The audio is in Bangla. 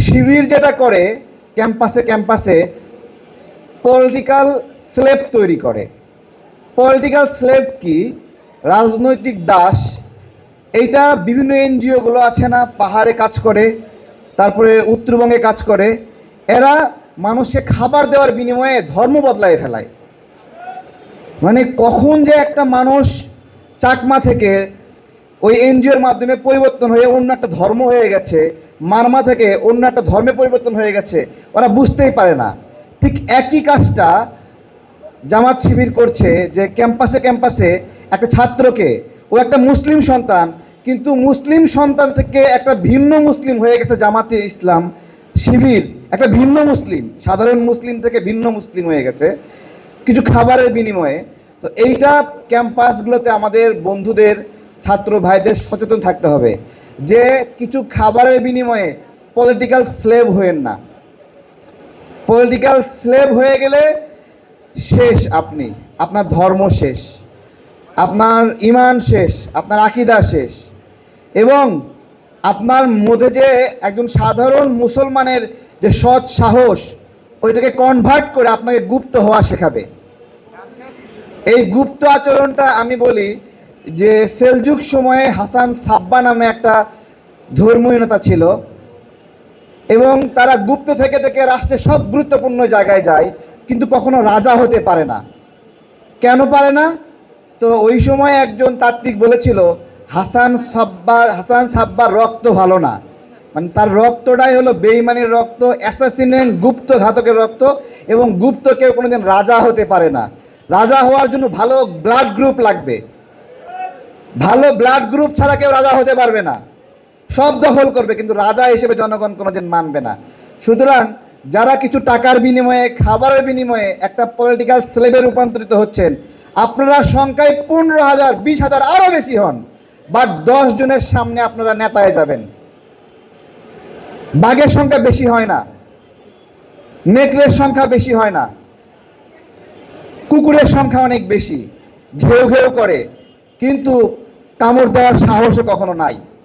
শিবির যেটা করে ক্যাম্পাসে ক্যাম্পাসে পলিটিক্যাল স্লেভ তৈরি করে। পলিটিক্যাল স্লেভ কি? রাজনৈতিক দাস। এইটা বিভিন্ন এনজিওগুলো আছে না, পাহাড়ে কাজ করে, তারপরে উত্তরবঙ্গে কাজ করে, এরা মানুষকে খাবার দেওয়ার বিনিময়ে ধর্ম বদলায় ফেলায়। মানে কখন যে একটা মানুষ চাকমা থেকে ওই এনজিওর মাধ্যমে পরিবর্তন হয়ে অন্য একটা ধর্ম হয়ে গেছে, মারমা থেকে অন্য একটা ধর্মে পরিবর্তন হয়ে গেছে, ওরা বুঝতেই পারে না। ঠিক একই কাজটা জামাত শিবির করছে, যে ক্যাম্পাসে ক্যাম্পাসে একটা ছাত্রকে, ও একটা মুসলিম সন্তান, কিন্তু মুসলিম সন্তান থেকে একটা ভিন্ন মুসলিম হয়ে গেছে জামাতে ইসলাম শিবির, একটা ভিন্ন মুসলিম, সাধারণ মুসলিম থেকে ভিন্ন মুসলিম হয়ে গেছে কিছু খাবারের বিনিময়ে। তো এইটা ক্যাম্পাসগুলোতে আমাদের বন্ধুদের, ছাত্র ভাইদের সচেতন থাকতে হবে যে কিছু খাবারের বিনিময়ে পলিটিক্যাল স্লেভ হয়েন না। পলিটিক্যাল স্লেভ হয়ে গেলে শেষ, আপনি, আপনার ধর্ম শেষ, আপনার ঈমান শেষ, আপনার আকীদা শেষ, এবং আপনার মধ্যে যে একজন সাধারণ মুসলমানের যে সৎ সাহস, ওইটাকে কনভার্ট করে আপনাকে গুপ্ত হওয়া শেখাবে। এই গুপ্ত আচরণটা আমি বলি যে সেলজুক সময়ে হাসান সাব্বা নামে একটা ধর্মীয় নেতা ছিল, এবং তারা গুপ্ত থেকে থেকে রাষ্ট্রের সব গুরুত্বপূর্ণ জায়গায় যায়, কিন্তু কখনো রাজা হতে পারে না। কেন পারে না? তো ওই সময় একজন তাত্ত্বিক বলেছিল হাসান সাব্বার রক্ত ভালো না, মানে তার রক্তটাই হলো বেঈমানির রক্ত, অ্যাসাসিনের, গুপ্ত ঘাতকের রক্ত, এবং গুপ্ত কেউ কোনোদিন রাজা হতে পারে না। রাজা হওয়ার জন্য ভালো ব্লাড গ্রুপ লাগবে, ভালো ব্লাড গ্রুপ ছাড়া কেউ রাজা হতে পারবে না। সব দখল করবে, কিন্তু রাজা হিসেবে জনগণ কোনোদিন মানবে না। সুতরাং যারা কিছু টাকার বিনিময়ে, খাবারের বিনিময়ে একটা পলিটিক্যাল স্লেভে রূপান্তরিত হচ্ছেন, আপনারা সংখ্যায় 15,000, 20,000 আরও বেশি হন, বাট 10 জনের সামনে আপনারা নেতায় যাবেন। বাঘের সংখ্যা বেশি হয় না, নেকড়ের সংখ্যা বেশি হয় না, কুকুরের সংখ্যা অনেক বেশি, ঘেউ ঘেউ করে, কিন্তু কামড় দেওয়ার সাহসও কখনো নাই।